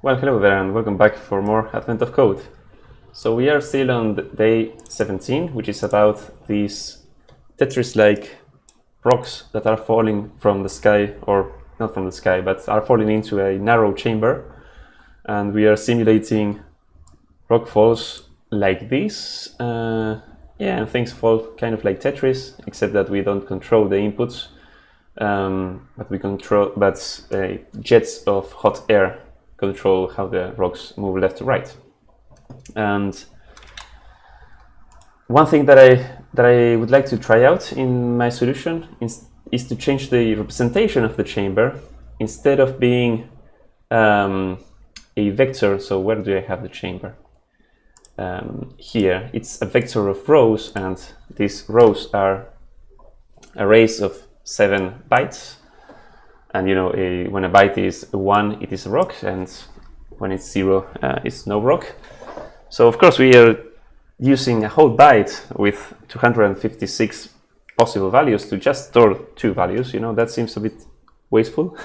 Well, hello there and welcome back for more Advent of Code. So we are still on day 17, which is about these Tetris-like rocks that are falling from the sky, or not from the sky, but are falling into a narrow chamber. And we are simulating rock falls like this. And things fall kind of like Tetris, except that we don't control the inputs, but we control, jets of hot air control how the rocks move left to right. And one thing that I would like to try out in my solution is to change the representation of the chamber. Instead of being a vector, so where do I have the chamber? Here, it's a vector of rows, and these rows are arrays of 7 bytes. And when a byte is 1, it is a rock, and when it's 0, it's no rock. So of course we are using a whole byte with 256 possible values to just store 2 values. That seems a bit wasteful.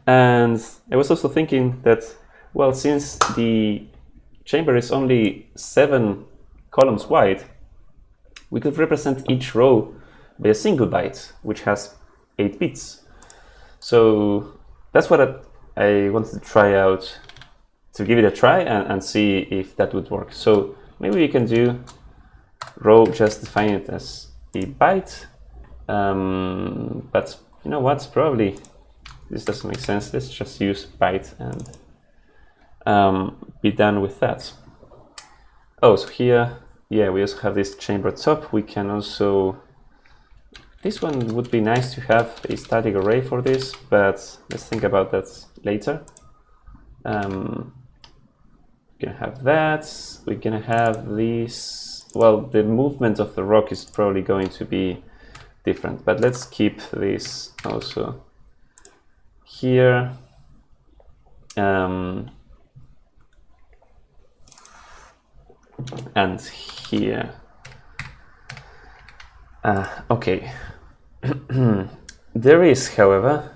And I was also thinking that, well, since the chamber is only 7 columns wide, we could represent each row by a single byte, which has 8 bits. So that's what I wanted to try out, to give it a try and see if that would work. So maybe we can do row, just define it as a byte. But you know what? Probably this doesn't make sense. Let's just use byte and be done with that. Oh, so here, yeah, we also have this chamber top. We can also... This one would be nice to have a static array for this, but let's think about that later. We're gonna have that. We're gonna have this. Well, the movement of the rock is probably going to be different, but let's keep this also here. And here. Okay. There is, however,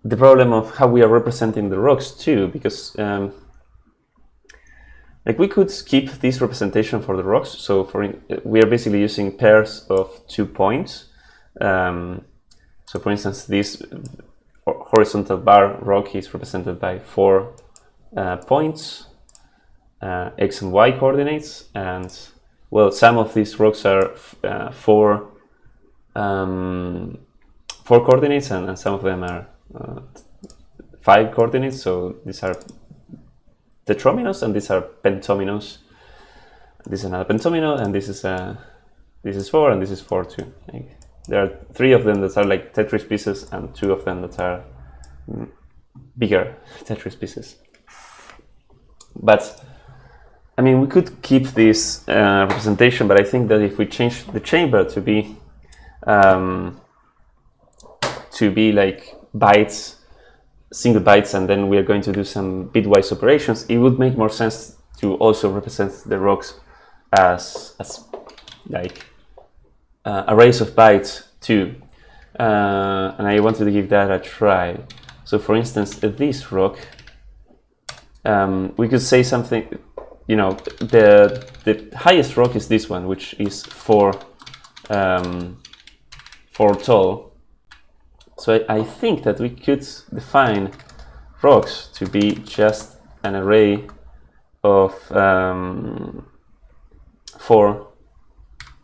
the problem of how we are representing the rocks too, because we could keep this representation for the rocks. So we are basically using pairs of 2 points. So for instance, this horizontal bar rock is represented by 4 points, x and y coordinates, and well, some of these rocks are 4 coordinates, and some of them are 5 coordinates. So these are tetrominos, and these are pentominos. This is another pentomino, and this is 4, and this is 4 too. There are 3 of them that are like Tetris pieces, and 2 of them that are bigger Tetris pieces. But I mean, we could keep this representation, but I think that if we change the chamber to be like bytes, single bytes, and then we are going to do some bitwise operations, it would make more sense to also represent the rocks as like arrays of bytes too. And I wanted to give that a try. So for instance, this rock, we could say something. The highest rock is this one, which is 4 tall. So I think that we could define rocks to be just an array of 4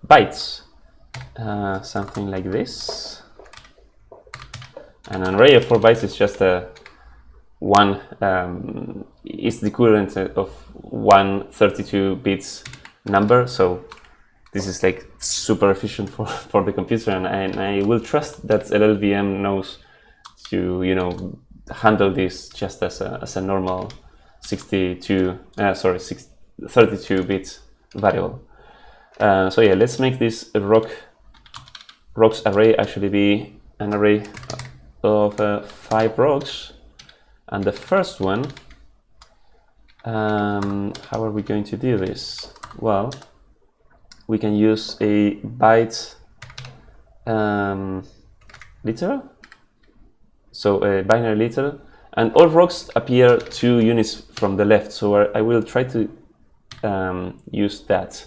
bytes, something like this. And an array of 4 bytes is just one is the equivalent of 132 bits number. So this is like super efficient for the computer, and I will trust that LLVM knows to handle this just as a normal 32 bit variable. So yeah, let's make this rocks array actually be an array of 5 rocks. And the first one, how are we going to do this? Well, we can use a byte literal. So a binary literal And all rocks appear 2 units from the left, so I will try to use that.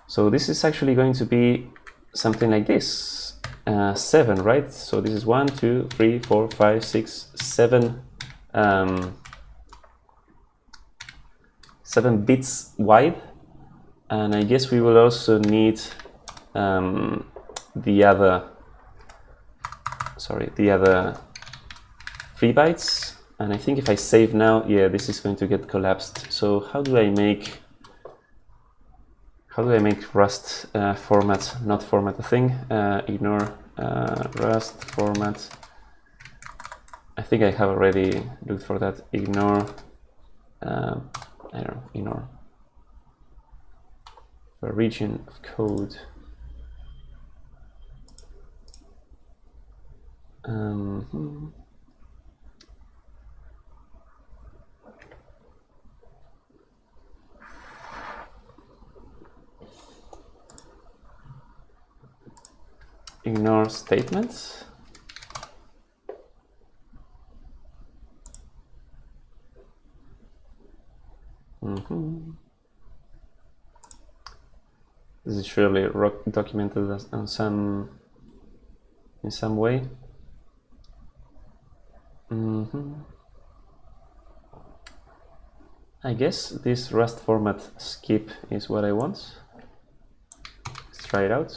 So this is actually going to be something like this, 7, right? So this is 1, 2, 3, 4, 5, 6, 7, 7 bits wide, and I guess we will also need the other 3 bytes. And I think if I save now, yeah, this is going to get collapsed. So how do I make Rust format not format a thing? Ignore Rust format. I think I have already looked for that. Ignore I don't know, ignore a region of code. Ignore statements. This is surely documented in some way. I guess this Rust format skip is what I want. Let's try it out.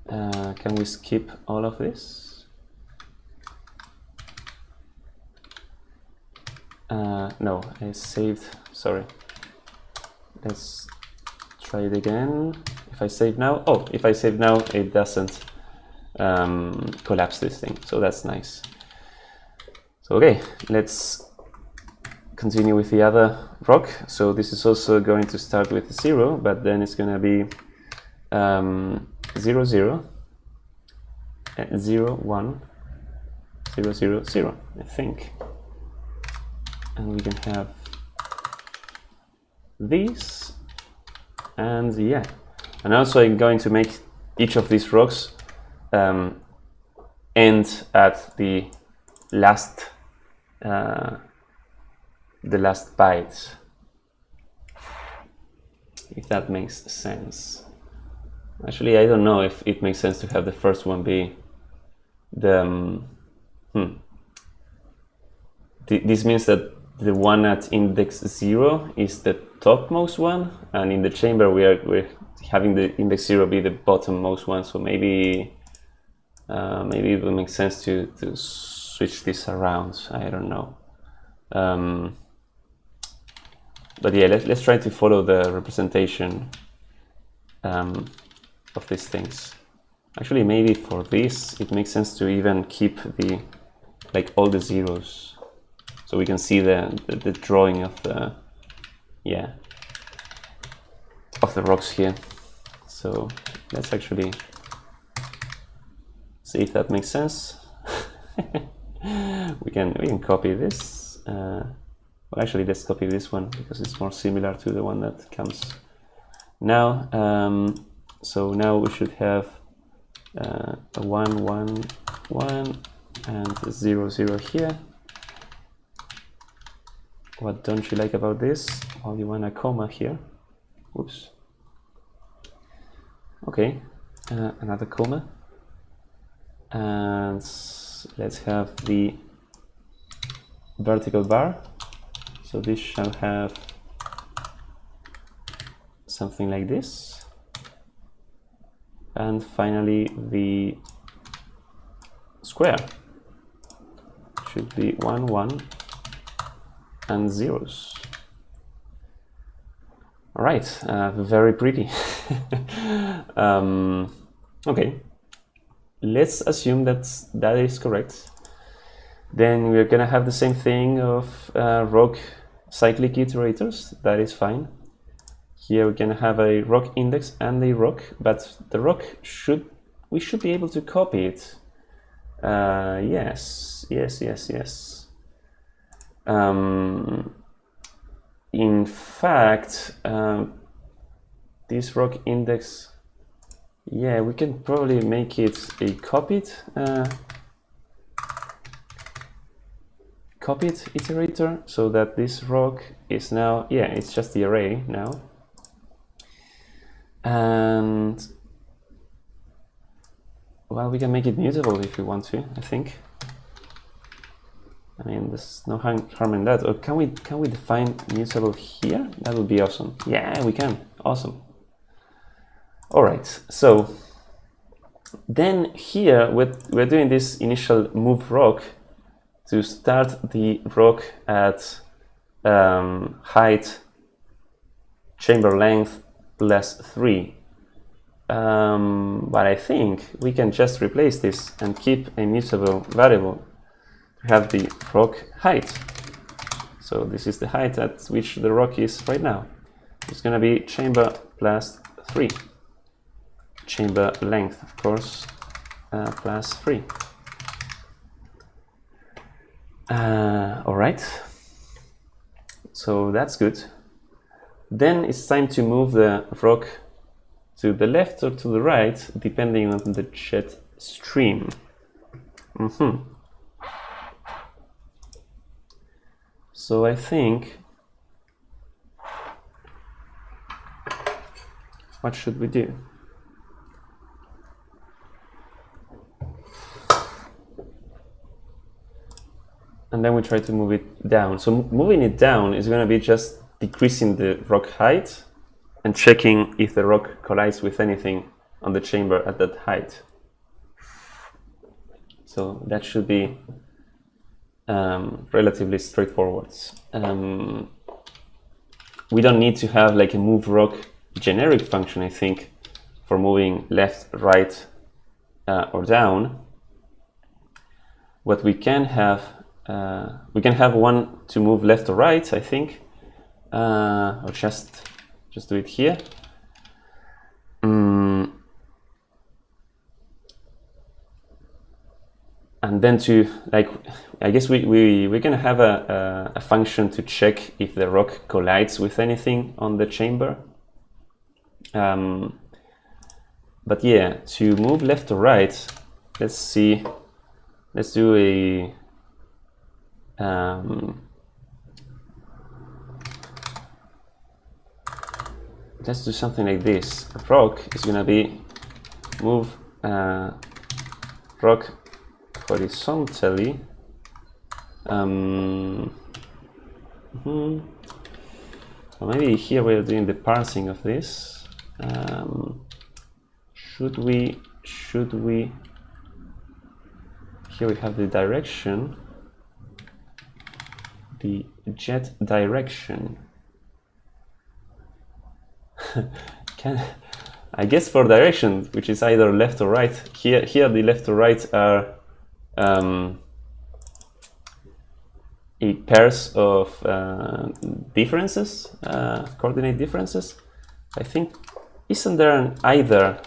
Can we skip all of this? No, I saved, sorry. Let's try it again. If I save now, if I save now, it doesn't collapse this thing, so that's nice. So okay, let's continue with the other rock. So this is also going to start with 0, but then it's going to be 0, 0, 0, 1, 0, 0, 0, I think. And we can have these, and yeah. And also I'm going to make each of these rocks end at the last byte, if that makes sense. Actually, I don't know if it makes sense to have the first one be the this means that the one at index 0 is the topmost one, and in the chamber we're having the index 0 be the bottommost one. So maybe it will make sense to switch this around. I don't know. But yeah, let's try to follow the representation of these things. Actually, maybe for this it makes sense to even keep all the zeros, so we can see the drawing of the rocks here. So let's actually see if that makes sense. we can copy this. Well, actually, let's copy this one because it's more similar to the one that comes now. So now we should have a 1, 1, 1, and a 0, 0 here. What don't you like about this? Well, you want a comma here. Oops. Okay, another comma. And let's have the vertical bar. So this shall have something like this. And finally, the square should be 1, 1, and zeros. All right, very pretty. Okay, let's assume that is correct. Then we're gonna have the same thing of rock cyclic iterators. That is fine. Here we're gonna have a rock index and a rock, but the rock we should be able to copy it. Yes. In fact, this rock index, yeah, we can probably make it a copied copied iterator so that this rock is now, yeah, it's just the array now. And well, we can make it mutable if we want to, I think. I mean, there's no harm in that. Or can we define mutable here? That would be awesome. Yeah, we can. Awesome. All right. So then here we're doing this initial move rock to start the rock at height chamber length plus 3. But I think we can just replace this and keep a mutable variable. We have the rock height. So this is the height at which the rock is right now. It's going to be chamber plus 3. Chamber length, of course, plus 3. All right. So that's good. Then it's time to move the rock to the left or to the right, depending on the jet stream. So I think, what should we do? And then we try to move it down. So moving it down is going to be just decreasing the rock height and checking if the rock collides with anything on the chamber at that height. So that should be relatively straightforward. We don't need to have like a move rock generic function, I think, for moving left, right, or down. What we can have one to move left or right, I think, or just do it here. And then to, like, I guess we're gonna have a function to check if the rock collides with anything on the chamber. But yeah, to move left or right, let's see. Let's do a let's do something like this. A rock is gonna be move rock horizontally. Well, maybe here we're doing the parsing of this. Should we? Here we have the direction, the jet direction. I guess for direction, which is either left or right. Here the left or right are a pairs of differences, coordinate differences. I think, isn't there an either?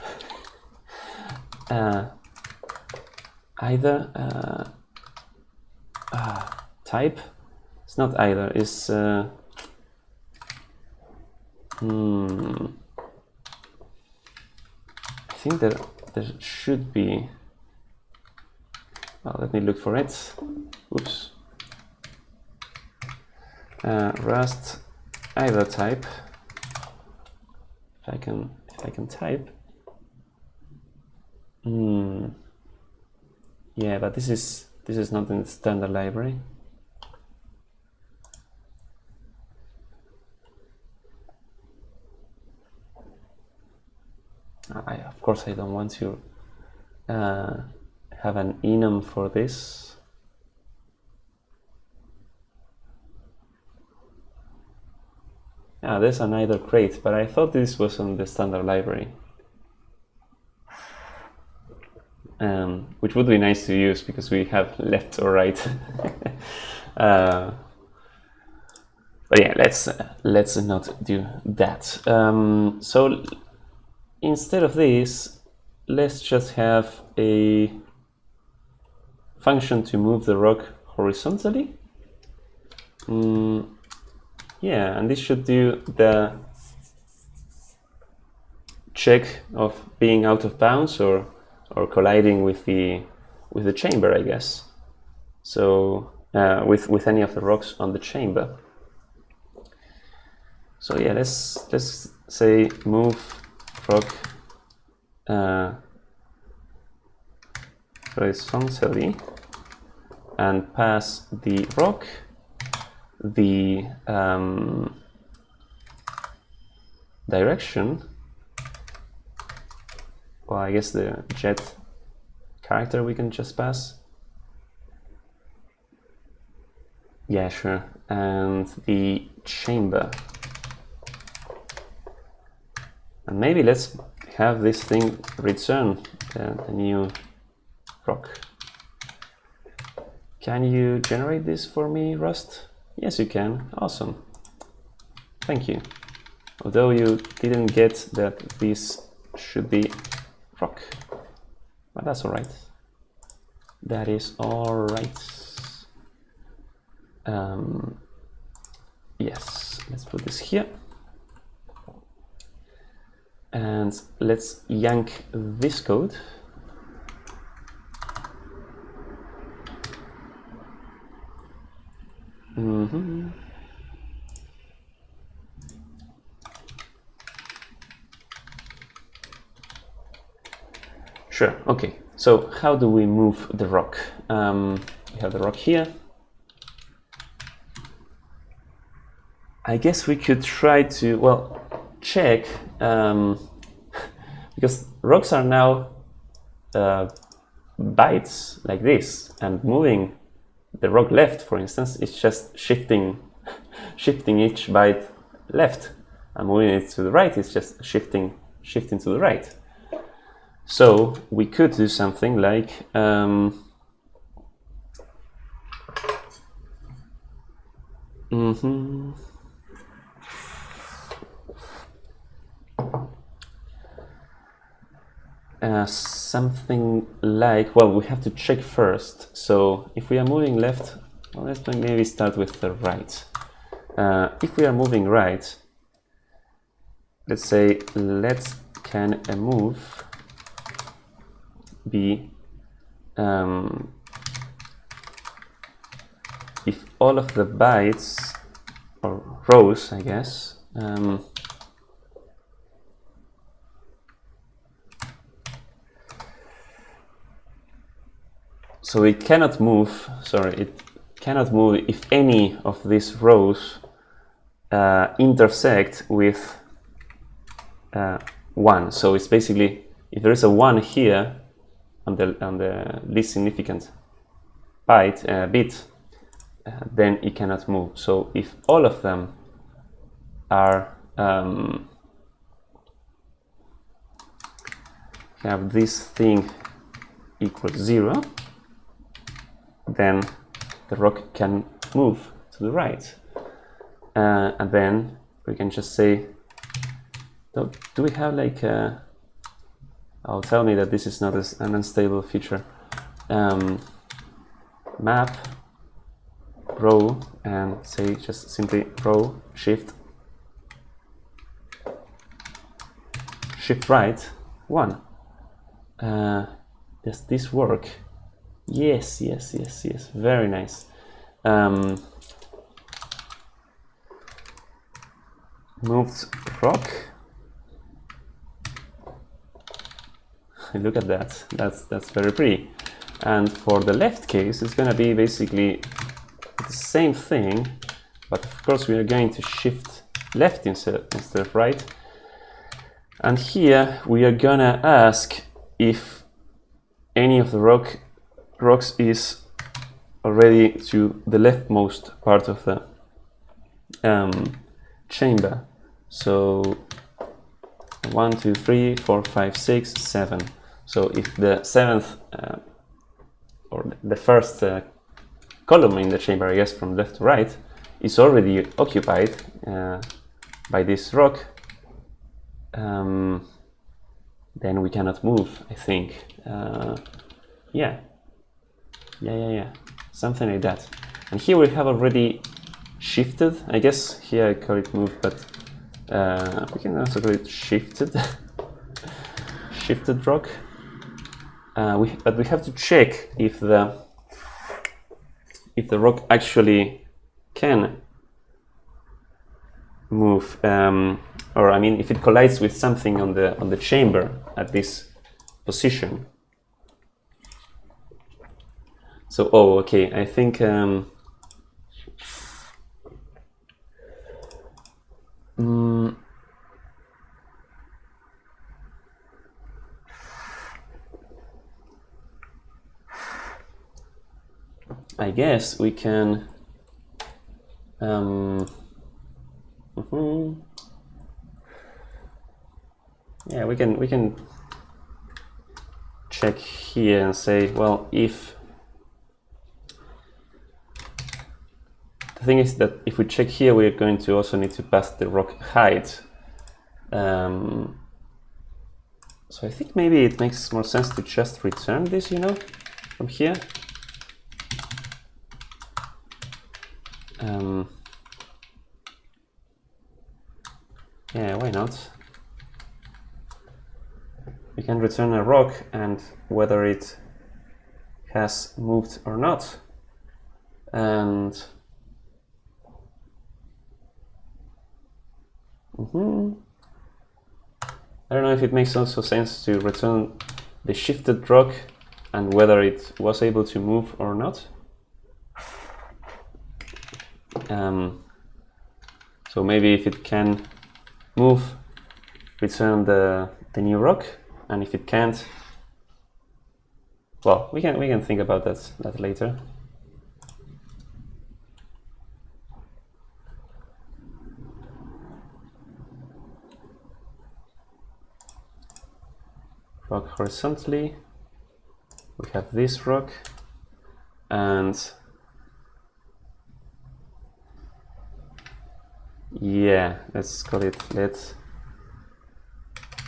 Type? It's not either. It's I think there should be. Well, let me look for it. Oops. Rust either type. If I can type. Yeah, but this is not in the standard library. Of course, I don't want to have an enum for this. There's an either crate, but I thought this was on the standard library. Which would be nice to use because we have left or right. But yeah, let's not do that. So instead of this, let's just have a function to move the rock horizontally. Yeah, and this should do the check of being out of bounds or colliding with the chamber, I guess. So with any of the rocks on the chamber. So yeah, let's say move rock horizontally and pass the rock the direction, well, I guess the jet character we can just pass. Yeah, sure. And the chamber. And maybe let's have this thing return the new rock. Can you generate this for me, Rust? Yes, you can. Awesome. Thank you. Although you didn't get that this should be rock. But that's alright. That is alright. Yes, let's put this here. And let's yank this code. Sure, okay. So how do we move the rock? We have the rock here. I guess we could try to, well, check, because rocks are now bytes like this, and moving the rock left, for instance, is just shifting each byte left, and moving it to the right is just shifting to the right. So we could do something like something like, well, we have to check first. So if we are moving left, well, let's maybe start with the right. If we are moving right, let's say can a move be if all of the bytes or rows, I guess, so it cannot move, it cannot move if any of these rows intersect with 1. So it's basically, if there is a 1 here on the least significant bit, then it cannot move. So if all of them are have this thing equals 0, then the rock can move to the right, and then we can just say, do we have like a, oh, tell me that this is not an unstable feature, map row, and say just simply row shift right 1. Does this work? Yes, very nice. Moved rock. Look at that. That's very pretty. And for the left case, it's going to be basically the same thing, but of course we are going to shift left instead of right. And here we are going to ask if any of the rocks is already to the leftmost part of the chamber. So 1, 2, 3, 4, 5, 6, 7. So if the 7th or the first column in the chamber, I guess from left to right, is already occupied by this rock, then we cannot move, I think. Yeah, something like that. And here we have already shifted. I guess here I call it move, but we can also call it shifted. Shifted rock. But we have to check if the if the rock actually can move, or I mean, if it collides with something on the chamber at this position. So, oh, okay, I think I guess we can yeah, we can check here and say, well, if the thing is that if we check here, we're going to also need to pass the rock height. So I think maybe it makes more sense to just return this, you know, from here. Yeah, why not? We can return a rock and whether it has moved or not. And I don't know if it makes also sense to return the shifted rock and whether it was able to move or not. So maybe if it can move, return the new rock, and if it can't, well, we can think about that later. Rock horizontally. We have this rock, and yeah, let's call it let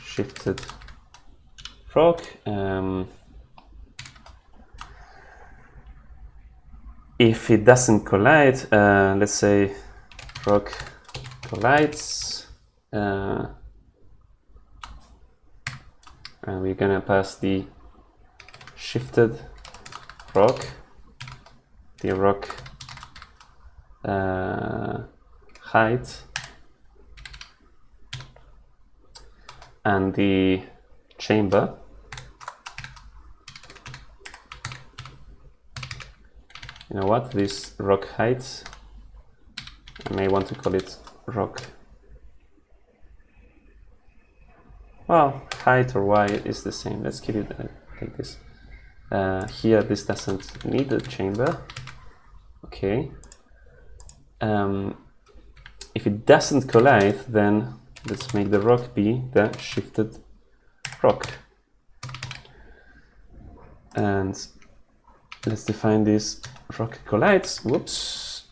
shifted rock. If it doesn't collide, let's say rock collides, and we're gonna pass the shifted rock, the rock height, and the chamber. You know what, this rock height, I may want to call it rock, well, height or y is the same. Let's keep it like this. Here this doesn't need a chamber. Okay. If it doesn't collide, then let's make the rock be the shifted rock. And let's define this rock collides. Whoops.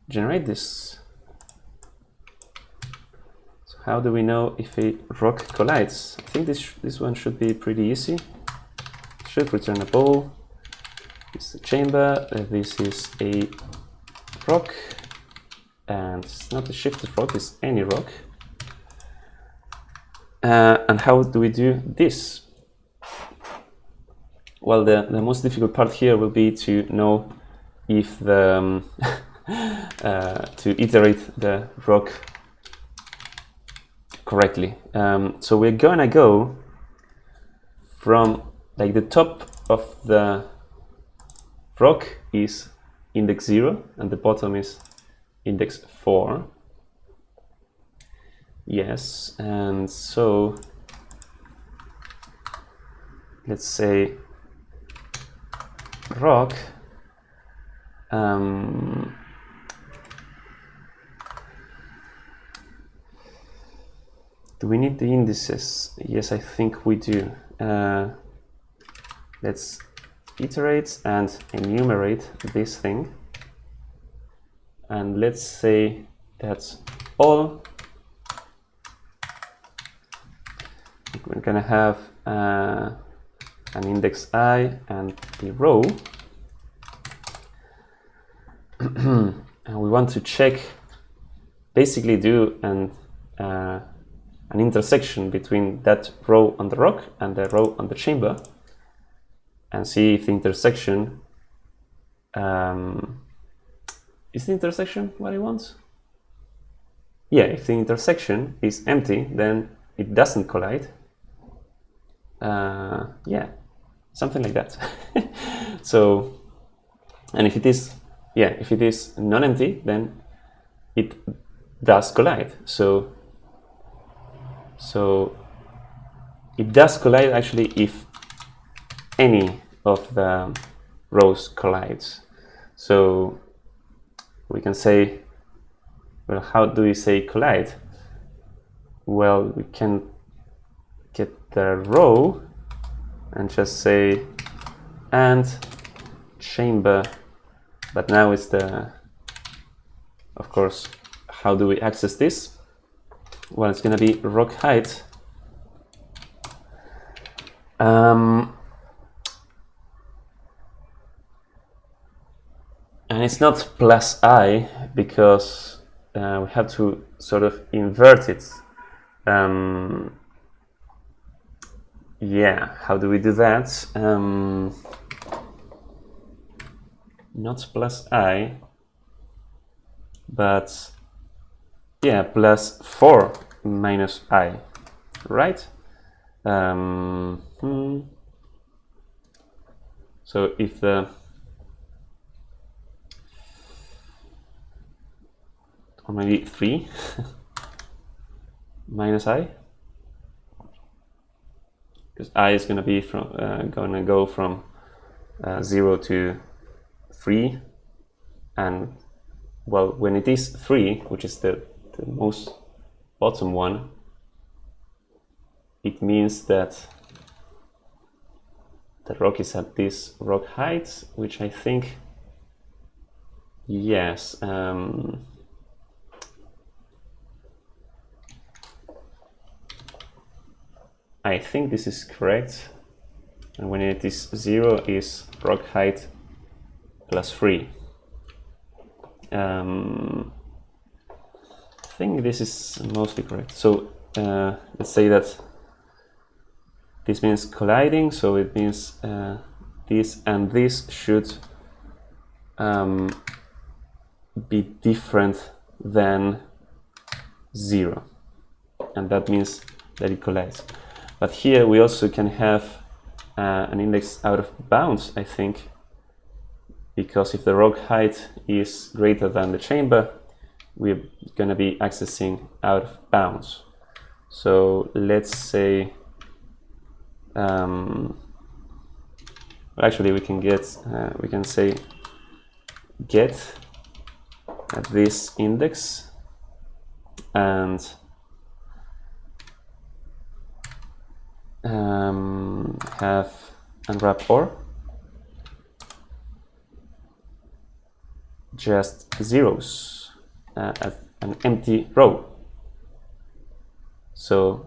Generate this. So how do we know if a rock collides? I think this one should be pretty easy. Should return a ball. This is the chamber. This is a rock, and it's not a shifted rock, it's any rock. And how do we do this? Well, the most difficult part here will be to know if the to iterate the rock correctly. So we're gonna go from like the top of the rock is index 0 and the bottom is index 4. Yes, and so let's say rock do we need the indices? Yes, I think we do. Let's iterate and enumerate this thing, and let's say that all we're gonna have an index I and the row, and we want to check, basically do an intersection between that row on the rock and the row on the chamber. and see if the intersection is the intersection what I want? Yeah, if the intersection is empty, then it doesn't collide. Yeah, something like that. So, and if it is, yeah, if it is non-empty, then it does collide. So it does collide actually if any of the rows collides. So we can say, well, how do we say collide? Well, we can get the row and just say and chamber, but now it's the, of course, how do we access this? Well, it's going to be rock height. And it's not plus I because we have to sort of invert it. Yeah, how do we do that? Not plus I, but yeah, plus 4 minus I, right? So if the or maybe 3 minus I, because I is going to be from go from 0 to 3, and well, when it is 3, which is the most bottom one, it means that the rock is at this rock height, which I think, yes, I think this is correct. And when it is 0 is rock height plus 3. I think this is mostly correct. So let's say that this means colliding, so it means this and this should be different than 0, and that means that it collides. But here we also can have an index out of bounds, I think, because if the rock height is greater than the chamber, we're going to be accessing out of bounds. So let's say, actually we can get, we can say get at this index and have unwrap or just zeros at an empty row. So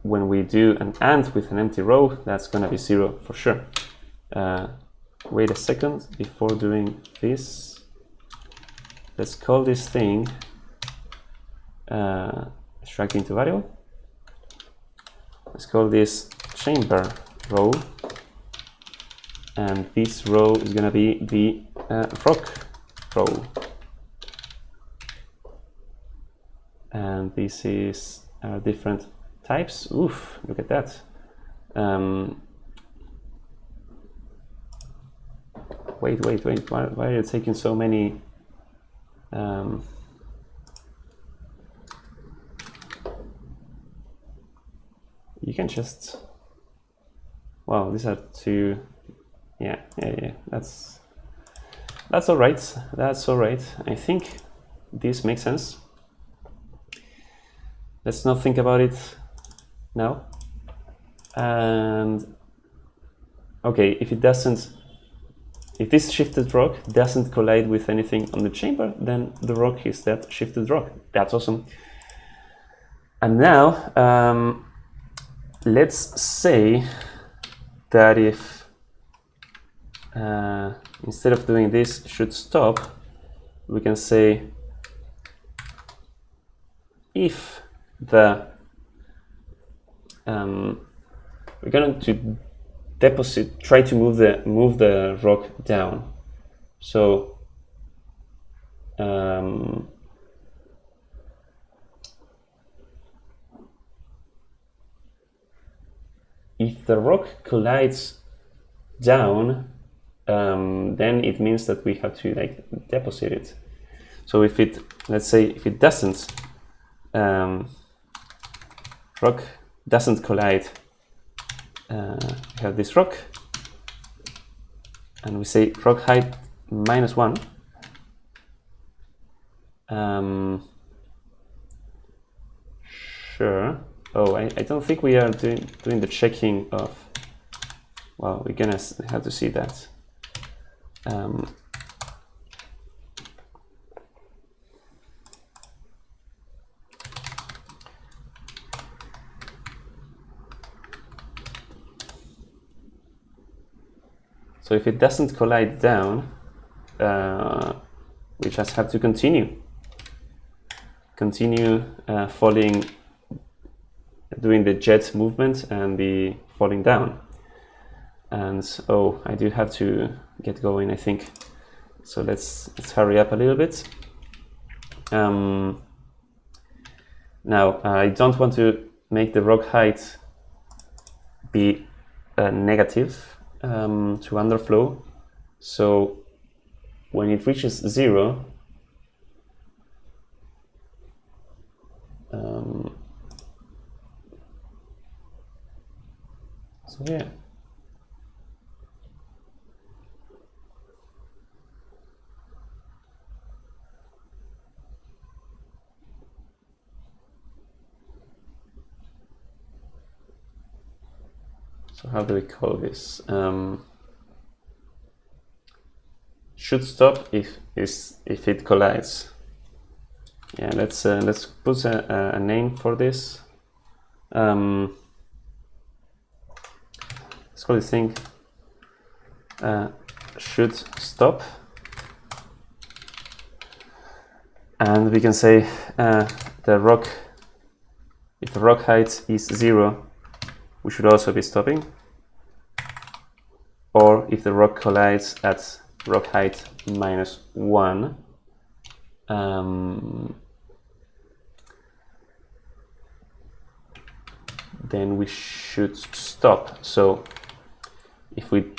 when we do an AND with an empty row, that's going to be 0 for sure. Wait a second before doing this. Let's call this thing extract into variable. Let's call this chamber row, and this row is going to be the rock row, and this is different types. Oof, look at that. Wait, why are you taking so many? You can just, wow, these are two, yeah, that's all right, I think this makes sense. Let's not think about it now. And okay, if this shifted rock doesn't collide with anything on the chamber, then the rock is that shifted rock. That's awesome. And now let's say that if instead of doing this should stop, we can say if the we're going to try to move the rock down. So if the rock collides down, then it means that we have to like deposit it. So if it, let's say, if it doesn't, rock doesn't collide, we have this rock, and we say rock height -1. Sure. Oh, I don't think we are doing the checking of. Well, we're gonna have to see that. So if it doesn't collide down, we just have to continue falling, doing the jet movement and be falling down. And oh, I do have to get going, I think. So let's hurry up a little bit. Now I don't want to make the rock height be negative to underflow. So when it reaches 0, so yeah. So how do we call this? Should stop if it collides. Yeah, let's put a name for this. Let's call this thing should stop, and we can say the rock, if the rock height is 0, we should also be stopping. Or if the rock collides at rock height -1, then we should stop. So if we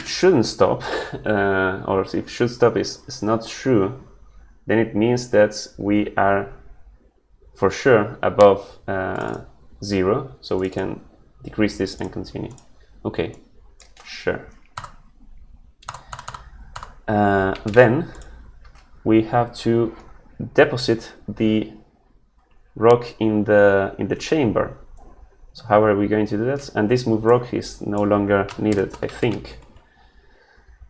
shouldn't stop, or if should stop is not true, then it means that we are for sure above 0, so we can decrease this and continue. Okay, sure. Then we have to deposit the rock in the chamber. So how are we going to do that? And this move rock is no longer needed, I think.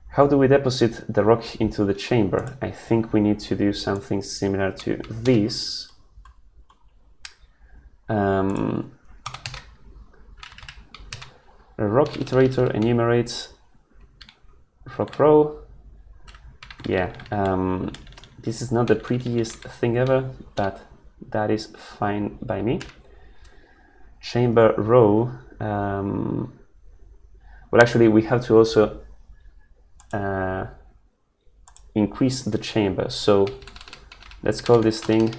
How do we deposit the rock into the chamber? I think we need to do something similar to this. A rock iterator enumerates rock row. Yeah, this is not the prettiest thing ever, but that is fine by me. Chamber row. Well, actually, we have to also increase the chamber. So let's call this thing.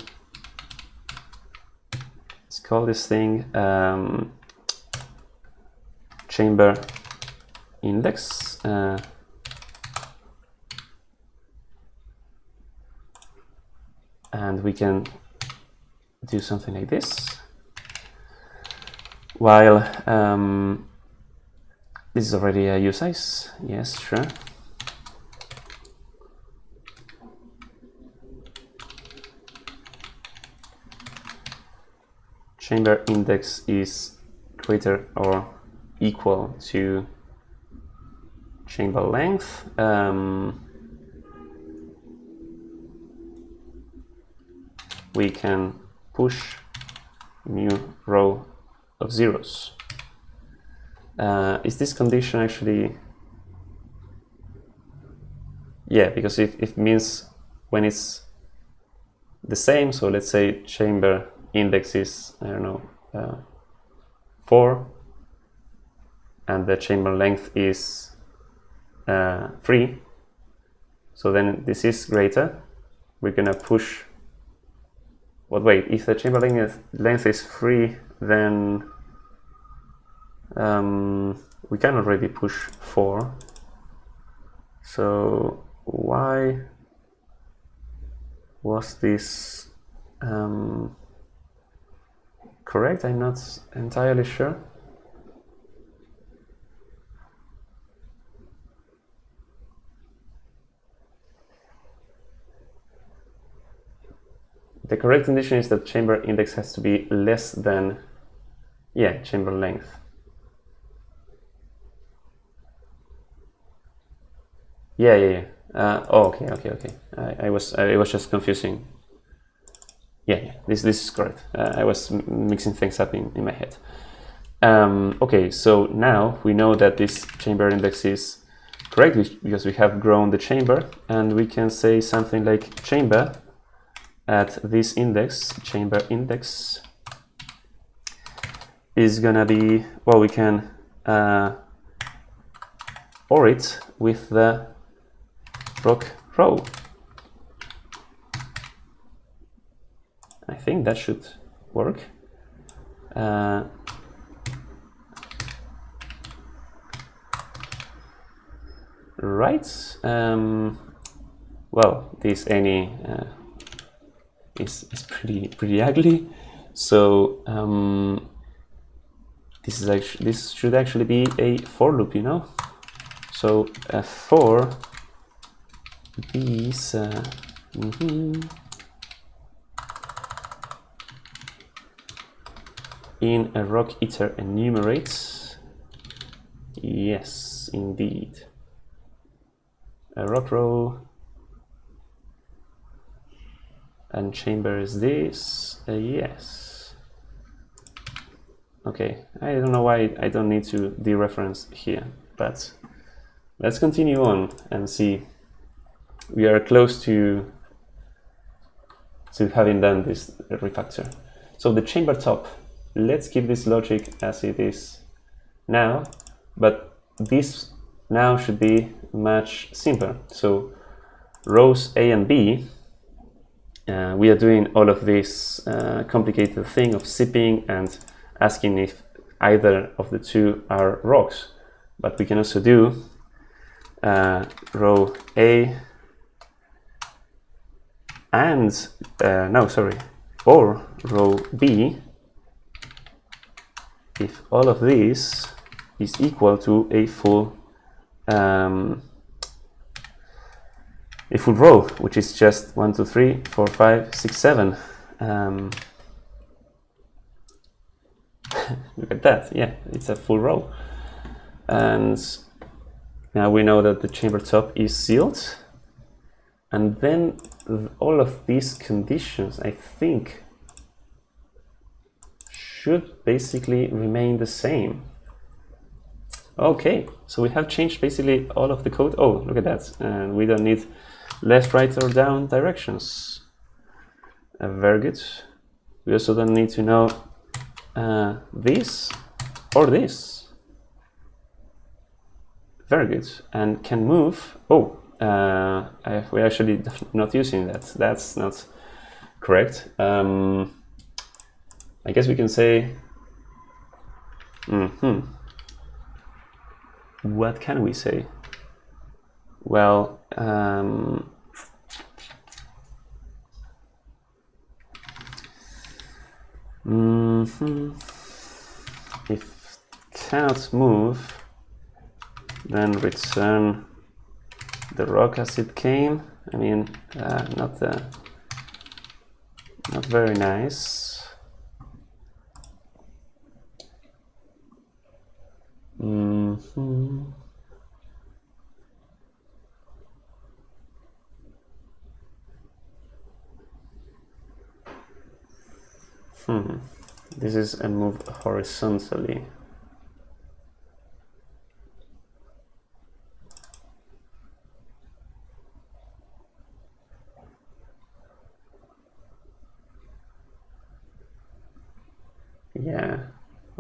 Chamber index. And we can do something like this. While this is already a usize. Yes, sure. Chamber index is greater or equal to chamber length. We can push new row of zeros. Is this condition actually? Yeah, because it means when it's the same, so let's say chamber index is, I don't know, 4, and the chamber length is 3, so then this is greater. We're gonna push. But wait, if the chamber length is 3, then we can already push 4. So why was this correct? I'm not entirely sure. The correct condition is that chamber index has to be less than, yeah, chamber length. Yeah. Oh, okay. I was just confusing. Yeah. This is correct. I was mixing things up in my head. Okay, so now we know that this chamber index is correct because we have grown the chamber, and we can say something like chamber at this index, chamber index, is gonna be, well, we can OR it with the rock row. I think that should work. Right. Well, this any is pretty ugly. So this should actually be a for loop, you know. So for these in a rock iter enumerates. Yes, indeed. A rock row and chamber is this. Yes. Okay, I don't know why I don't need to dereference here, but let's continue on and see. We are close to having done this refactor. So the chamber top, let's keep this logic as it is now, but this now should be much simpler. So rows A and B, we are doing all of this complicated thing of zipping and asking if either of the two are rocks, but we can also do row A and or row B if all of this is equal to a full row, which is just 1, 2, 3, 4, 5, 6, 7. Look at that, yeah, it's a full row. And now we know that the chamber top is sealed. And then all of these conditions, I think, should basically remain the same. Okay, so we have changed basically all of the code. Oh, look at that. And we don't need left, right, or down directions. Very good. We also don't need to know this or this. Very good. And can move. Oh, we're actually not using that. That's not correct. I guess we can say, what can we say? Well, if cannot move, then return the rock as it came. I mean, not very nice. This is a move horizontally.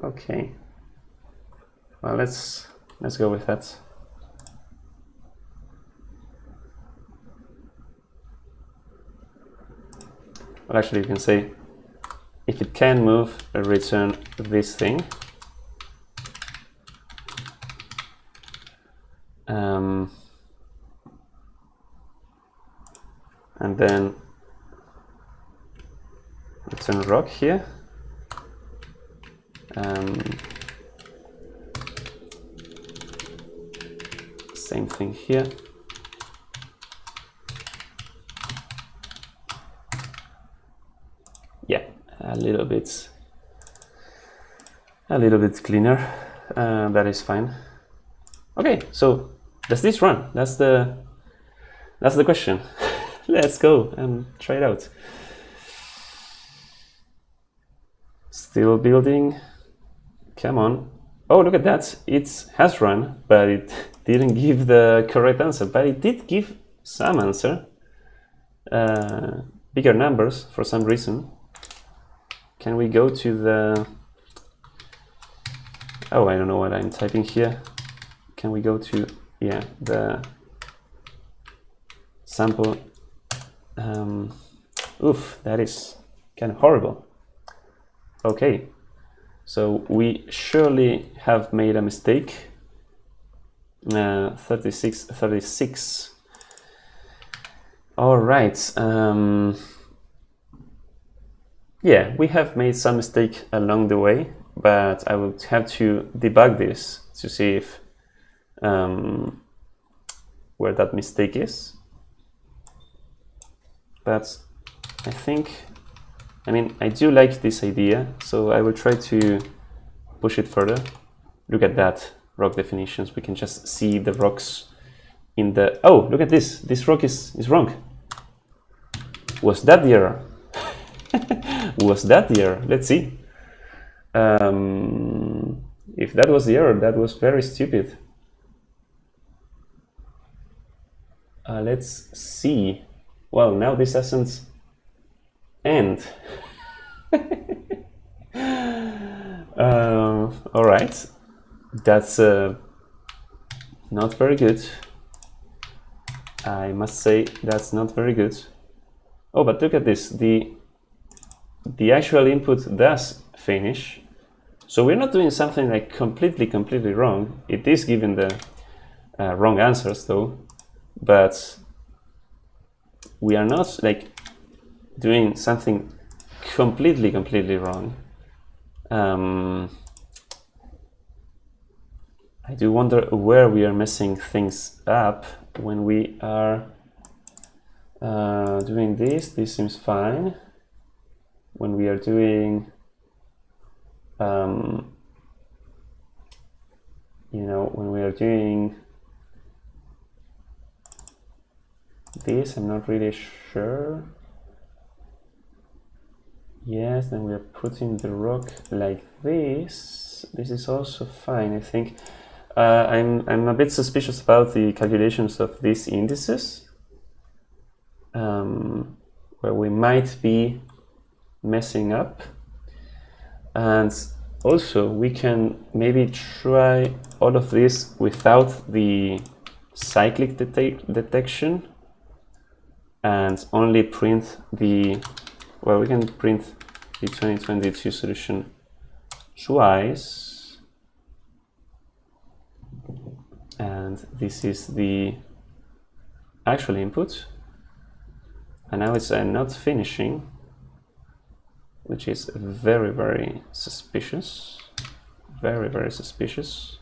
Okay. Well, let's go with that. Well, actually, you can say if it can move, return this thing. And then return rock here. Same thing here. Yeah, a little bit cleaner. That is fine. Okay, so does this run? That's the question. Let's go and try it out. Still building. Come on. Oh, look at that. It has run, but it didn't give the correct answer. But it did give some answer. Bigger numbers for some reason. Can we go to the... Oh, I don't know what I'm typing here. Can we go to, yeah, the sample? Oof, that is kind of horrible. Okay, so we surely have made a mistake. 36. All right. Yeah, we have made some mistake along the way, but I will have to debug this to see if where that mistake is. But I think, I mean, I do like this idea, so I will try to push it further. Look at that, rock definitions. We can just see the rocks in the... Oh, look at this. This rock is wrong. Was that the error? Was that the error? Let's see. If that was the error, that was very stupid. Let's see. Well, now this doesn't end. All right, that's not very good. I must say that's not very good. Oh, but look at this. The actual input does finish. So we're not doing something like completely wrong. It is giving the wrong answers though, but we are not like doing something completely wrong. I do wonder where we are messing things up when we are doing this. This seems fine. When we are doing, you know, when we are doing this, I'm not really sure. Yes, then we are putting the rock like this. This is also fine, I think. I'm a bit suspicious about the calculations of these indices, where we might be messing up. And also we can maybe try all of this without the cyclic detection and only print the, well, we can print the 2022 solution twice. And this is the actual input. And now it's not finishing, which is very suspicious. Very suspicious.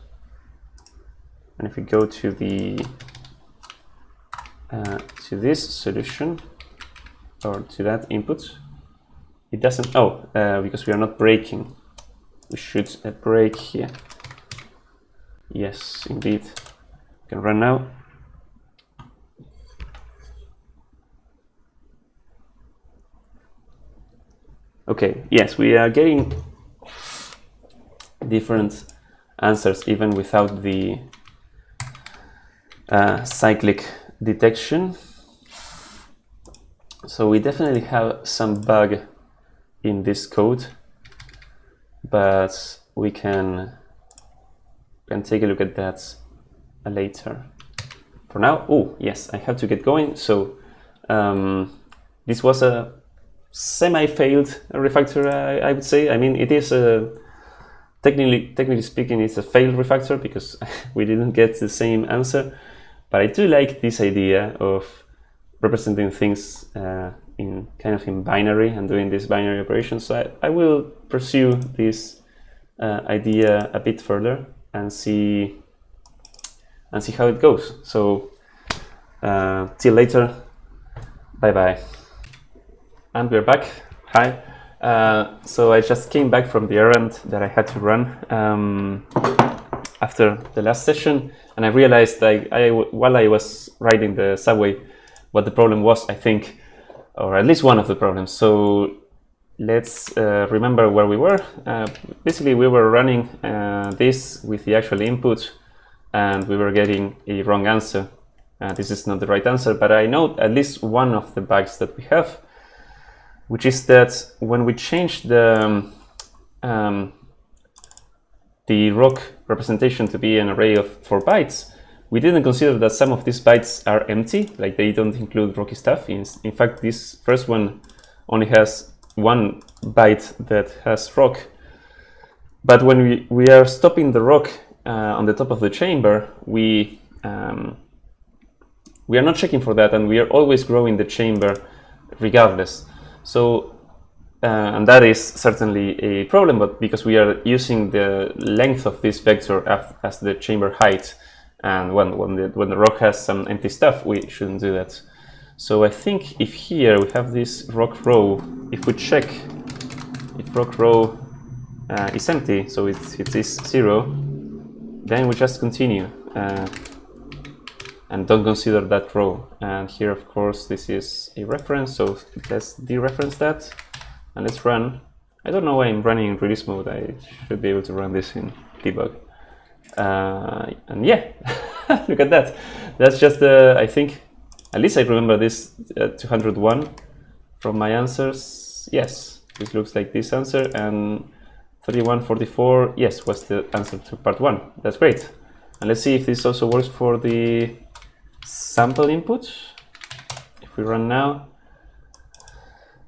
And if we go to the to this solution, or to that input, it doesn't, because we are not breaking. We should break here. Yes, indeed. Can run now. Okay, yes, we are getting different answers even without the cyclic detection. So we definitely have some bug in this code, but we can take a look at that later. For now, oh yes, I have to get going. So this was a semi-failed refactor, I would say. I mean, it is a technically speaking, it's a failed refactor because we didn't get the same answer. But I do like this idea of representing things in binary and doing these binary operations. So I will pursue this idea a bit further and see how it goes. So till later, bye bye. And we're back. Hi. So I just came back from the errand that I had to run after the last session, and I realized while I was riding the subway, what the problem was, I think, or at least one of the problems. So let's remember where we were. Basically, we were running this with the actual input, and we were getting a wrong answer. This is not the right answer, but I know at least one of the bugs that we have, which is that when we change the rock representation to be an array of 4 bytes, we didn't consider that some of these bytes are empty, like they don't include rocky stuff. In fact, this first one only has 1 byte that has rock. But when we are stopping the rock on the top of the chamber, we are not checking for that, and we are always growing the chamber regardless. So, and that is certainly a problem, but because we are using the length of this vector as the chamber height, and when the rock has some empty stuff, we shouldn't do that. So I think if here we have this rock row, if we check if rock row is empty, so it is 0, then we just continue and don't consider that row. And here, of course, this is a reference, so let's dereference that and let's run. I don't know why I'm running in release mode. I should be able to run this in debug. And yeah, look at that. That's just I think, at least I remember this 201 from my answers. Yes, this looks like this answer, and 3144, yes, was the answer to part 1. That's great. And let's see if this also works for the sample input. If we run now,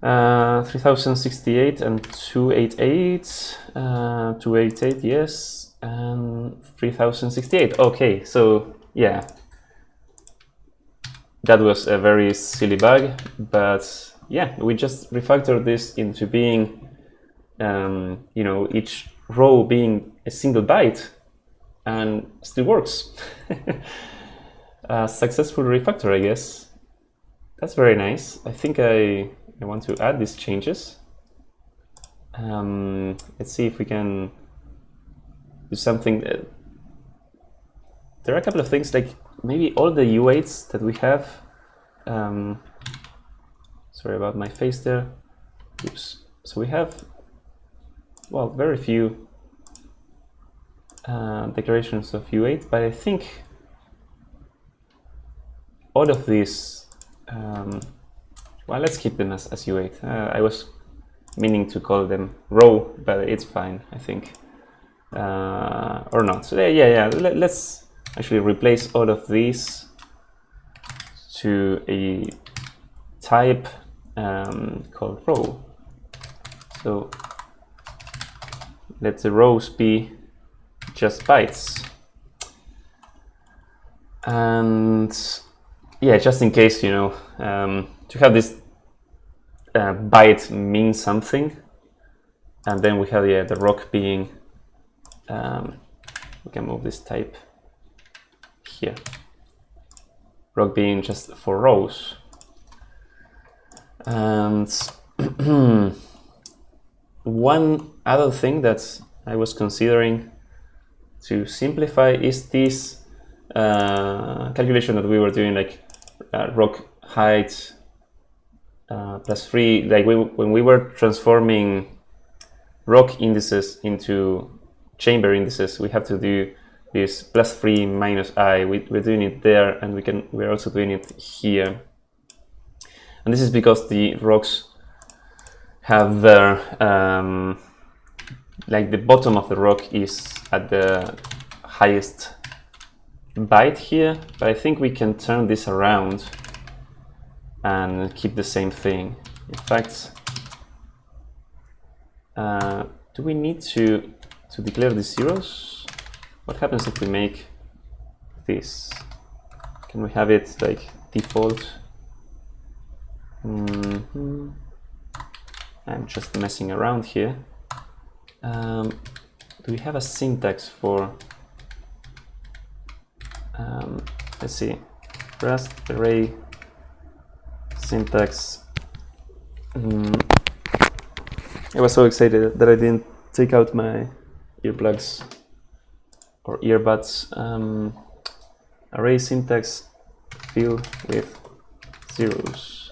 3068 and 288, 288, yes, and 3068. Okay, so yeah, that was a very silly bug, but yeah, we just refactored this into being, you know, each row being a single byte, and still works. Successful refactor, I guess. That's very nice. I think I want to add these changes. Let's see if we can do something. There are a couple of things, like maybe all the U8s that we have. Sorry about my face there. Oops. So we have, well, very few declarations of U8, but I think all of these, well, let's keep them as U8. I was meaning to call them row, but it's fine, I think. Or not. So yeah. Let's actually replace all of these to a type called row. So let the rows be just bytes. And yeah, just in case, you know, to have this byte mean something, and then we have the rock being, we can move this type here, rock being just for rows. And one other thing that I was considering to simplify is this calculation that we were doing, like rock height plus 3, like when we were transforming rock indices into chamber indices, we have to do this plus 3 minus I. We're doing it there, and we're also doing it here. And this is because the rocks have their like the bottom of the rock is at the highest byte here, but I think we can turn this around and keep the same thing. In fact, do we need to declare the zeros? What happens if we make this? Can we have it like default? I'm just messing around here. Do we have a syntax for, let's see, Rust array syntax. I was so excited that I didn't take out my earplugs or earbuds. Array syntax fill with zeros.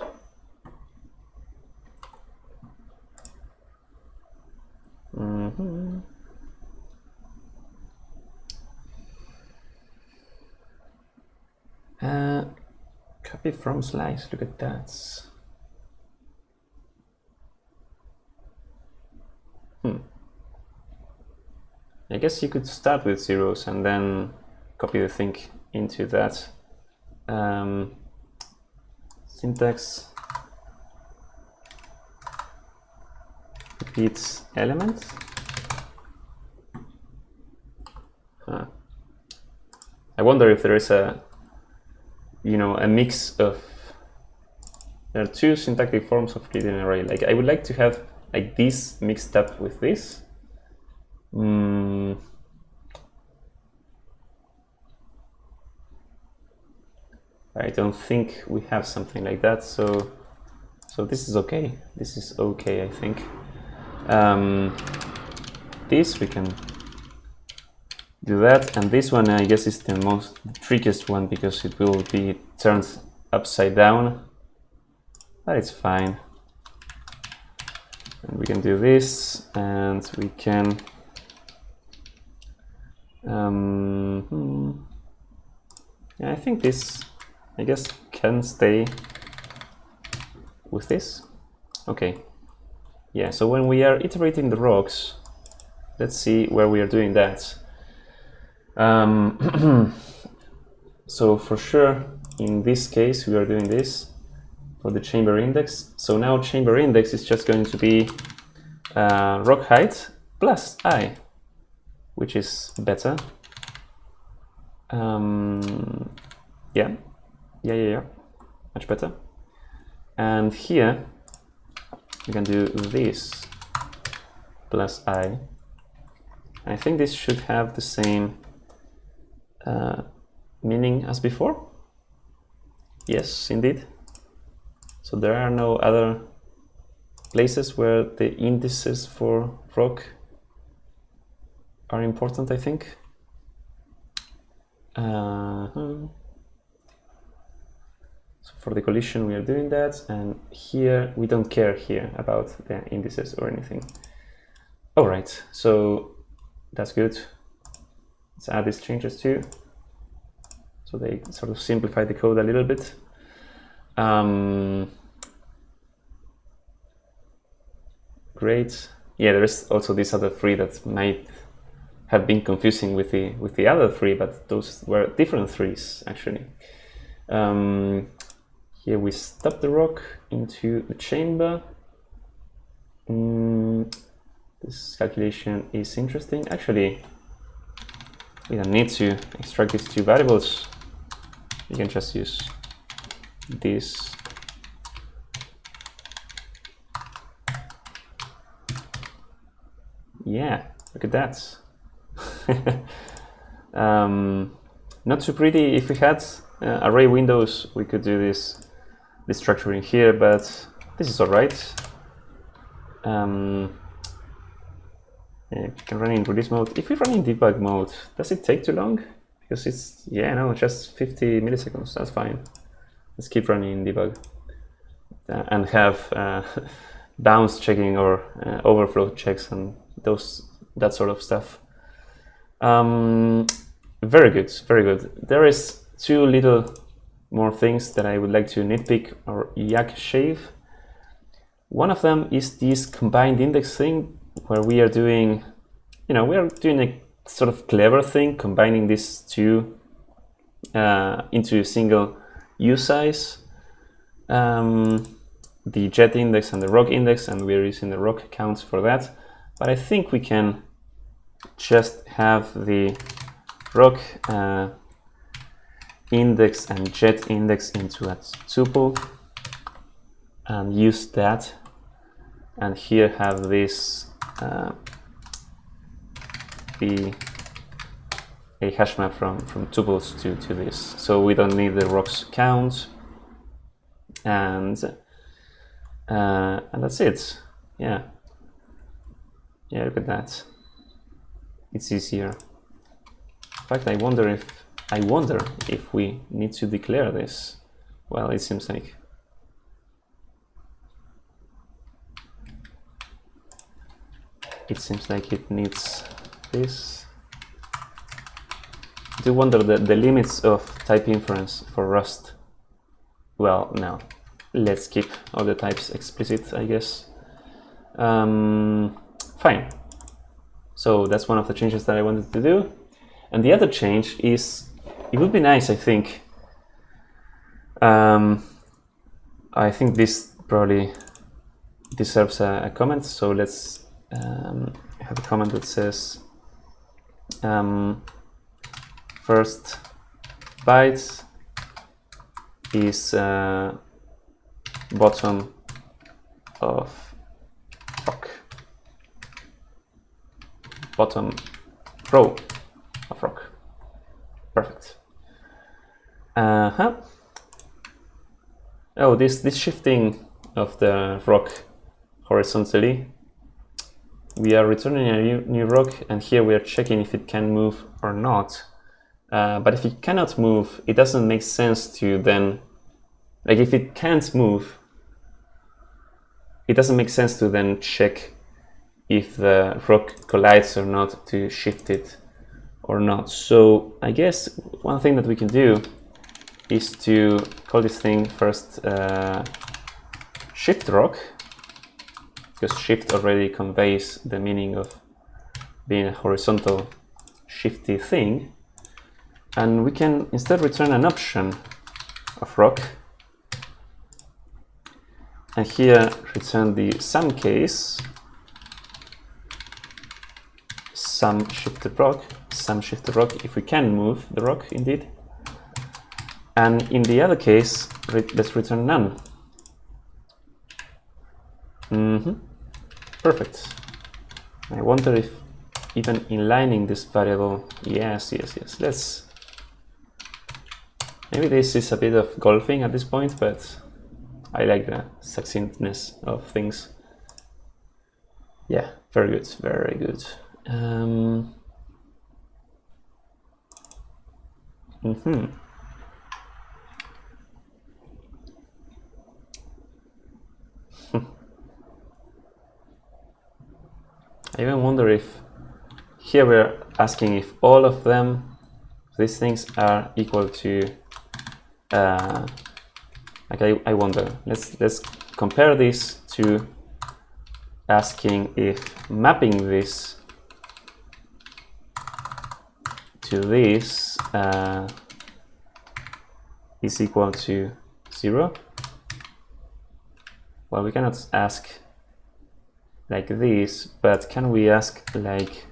Copy from slice, look at that. I guess you could start with zeros and then copy the thing into that. Syntax repeats element. I wonder if there is a mix of, there are two syntactic forms of creating an array. Like I would like to have like this mixed up with this. I don't think we have something like that, so this is okay. This is okay, I think. This we can do that, and this one I guess is the trickiest one because it will be turned upside down, but it's fine. And we can do this, and we can yeah, I think this, I guess, can stay with this. Okay. Yeah, so when we are iterating the rocks, let's see where we are doing that. So for sure, in this case, we are doing this for the chamber index. So now chamber index is just going to be rock height plus I, which is better. Yeah, much better. And here we can do this plus I. I think this should have the same meaning as before. Yes, indeed. So there are no other places where the indices for rock are important, I think. So for the collision we are doing that, and here we don't care here about the indices or anything. All right, so that's good. Let's add these changes too, so they sort of simplify the code a little bit. Great. Yeah, there is also this other three that might have been confusing with the other three, but those were different threes actually. Here we stop the rock into the chamber. This calculation is interesting. Actually, we don't need to extract these two variables. You can just use this. Yeah, look at that. Not too pretty. If we had array windows, we could do this structuring here, but this is all right. Yeah, you can run in release mode. If we run in debug mode, does it take too long? Because it's, yeah, no, just 50 milliseconds, that's fine. Let's keep running in debug and have bounce checking or overflow checks and that sort of stuff. Very good, very good. There is two little more things that I would like to nitpick or yak shave. One of them is this combined index thing where we are doing you know, we are doing a sort of clever thing, combining these two into a single usize, the jet index and the rock index, and we're using the rock counts for that. But I think we can just have the rock index and jet index into a tuple and use that, and here have this be a hash map from tuples to this, so we don't need the rocks count, and that's it. Yeah, look at that. It's easier. In fact, I wonder if we need to declare this. Well, it seems like it needs this. I do wonder the limits of type inference for Rust. Well, no, let's keep all the types explicit, I guess. Fine. So that's one of the changes that I wanted to do. And the other change is, it would be nice, I think. I think this probably deserves a comment. So let's have a comment that says first byte is bottom of rock. Bottom row of rock. Perfect. Oh, this shifting of the rock horizontally. We are returning a new rock, and here we are checking if it can move or not. But if it cannot move, it doesn't make sense to then, like if it can't move, it doesn't make sense to then check if the rock collides or not to shift it or not. So I guess one thing that we can do is to call this thing first shift rock, because shift already conveys the meaning of being a horizontal shifty thing. And we can instead return an option of rock, and here return the sum case, sum shifted rock if we can move the rock indeed. And in the other case, let's return none. Perfect. I wonder if even inlining this variable, yes. Maybe this is a bit of golfing at this point, but I like the succinctness of things. Yeah, very good, very good. I even wonder if here we're asking if all of them, these things are equal to, like I wonder, let's compare this to asking if mapping this to this is equal to 0. Well, we cannot ask like this, but can we ask like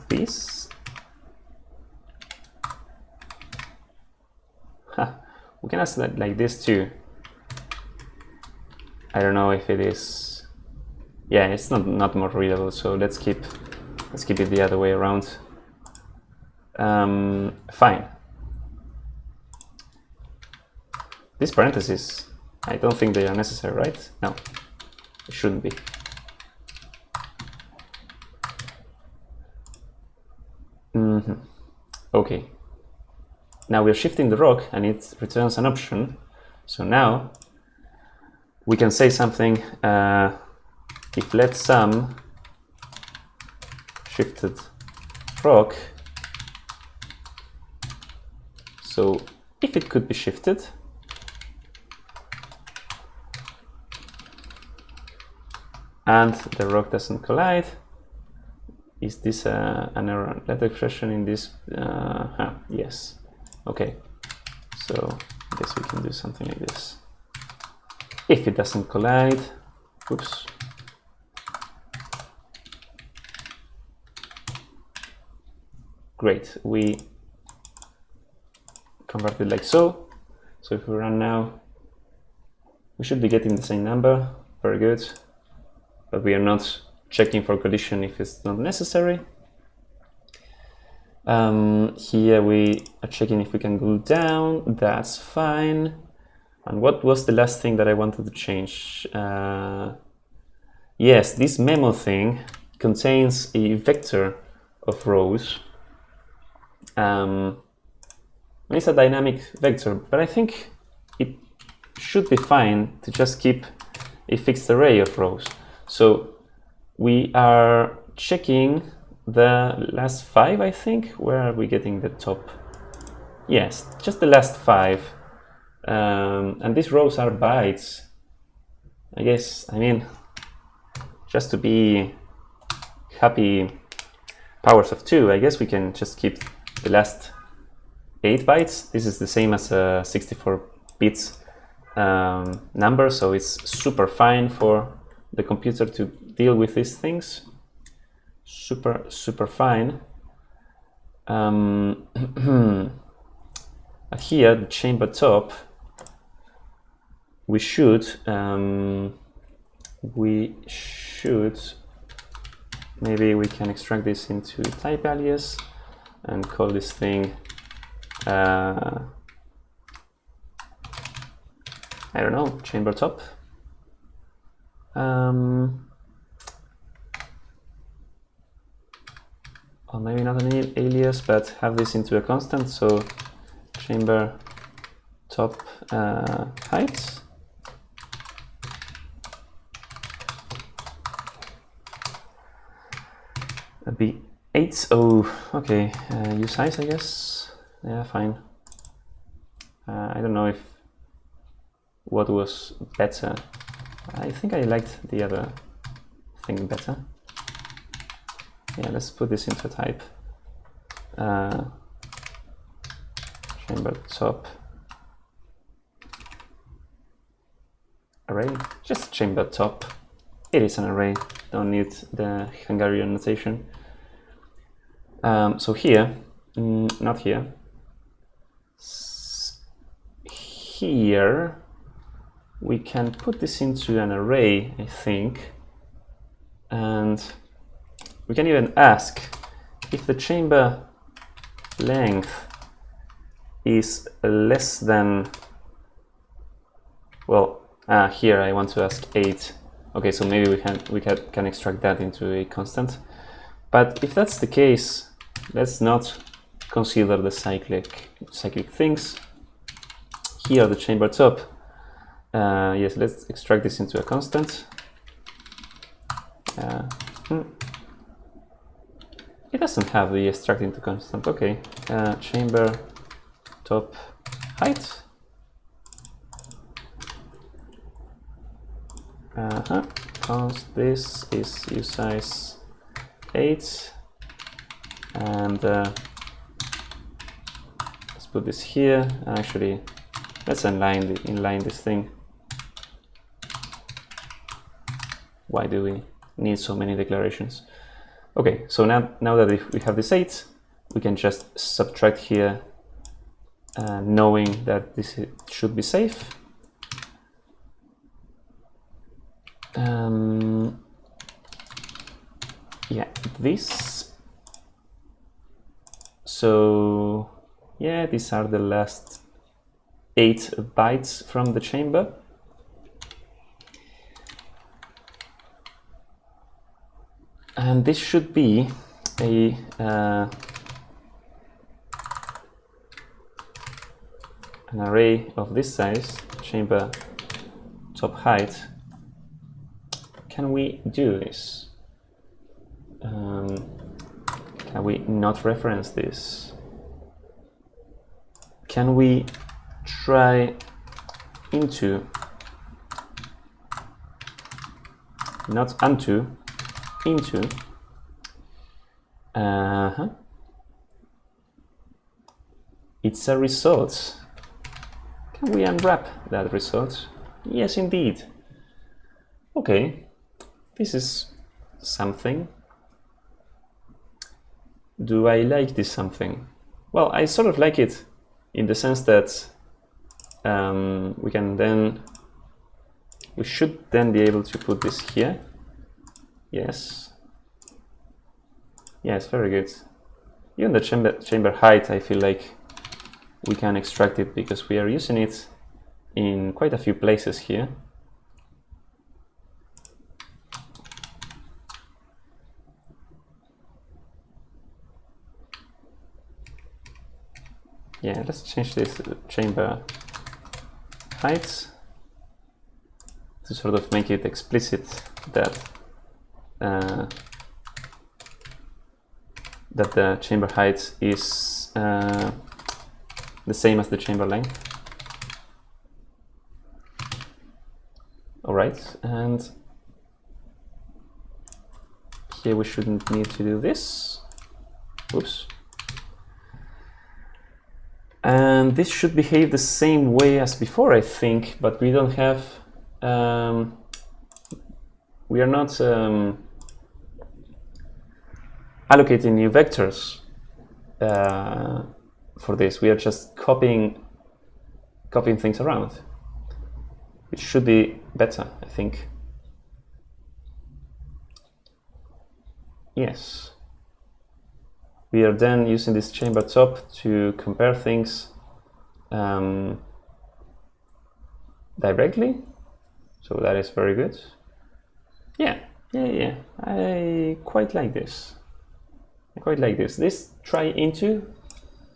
this? We can ask that like this too. I don't know if it is. Yeah, it's not more readable. So let's keep it the other way around. Fine. These parentheses, I don't think they are necessary, right? No, it shouldn't be. Okay. Now we're shifting the rock and it returns an option. So now we can say something if let sum shifted rock. So if it could be shifted, and the rock doesn't collide, Is this an error? Let expression in this, yes. Okay, so I guess we can do something like this. If it doesn't collide, oops. Great, we convert it like so. So if we run now, we should be getting the same number, very good. But we are not checking for collision if it's not necessary. Here we are checking if we can glue down, that's fine. And what was the last thing that I wanted to change? Yes, this memo thing contains a vector of rows. It's a dynamic vector, but I think it should be fine to just keep a fixed array of rows. So we are checking the last 5, I think. Where are we getting the top? Yes, just the last 5. And these rows are bytes. I guess, I mean, just to be happy powers of 2, I guess we can just keep the last 8 bytes. This is the same as a 64 bits number, so it's super fine for the computer to deal with these things. Super fine. Here, the chamber top, we should maybe we can extract this into type alias and call this thing I don't know, chamber top. Or maybe not an alias, but have this into a constant, so chamber top height. B8, oh, okay, use size, I guess. Yeah, fine. I don't know if what was better. I think I liked the other thing better. Yeah, let's put this into type. Chamber top array, just chamber top. It is an array, don't need the Hungarian notation. So here, not here. Here, we can put this into an array, I think, and we can even ask if the chamber length is less than, well, here I want to ask 8. Okay, so maybe we can extract that into a constant. But if that's the case, let's not consider the cyclic things. Here, the chamber top. Yes, let's extract this into a constant. It doesn't have the extract into constant. Okay, chamber top height. Const this is use size 8, and let's put this here. Actually, let's inline this thing. Why do we need so many declarations? Okay, so now that we have this 8, we can just subtract here, knowing that this should be safe. Yeah, this. So yeah, these are the last 8 bytes from the chamber. And this should be a an array of this size, chamber top height. Can we do this? Can we not reference this? Can we try into, not unto, into? It's a result. Can we unwrap that result? Yes, indeed. Okay, this is something. Do I like this something? Well, I sort of like it in the sense that we should then be able to put this here. Yes. Yes, very good. Even the chamber height, I feel like we can extract it because we are using it in quite a few places here. Yeah, let's change this chamber height to sort of make it explicit that that the chamber height is the same as the chamber length. All right, and here we shouldn't need to do this. Oops. And this should behave the same way as before, I think, but we don't have, we are not allocating new vectors for this. We are just copying things around, which should be better, I think. Yes. We are then using this chamber top to compare things directly. So that is very good. Yeah. I quite like this. This try into,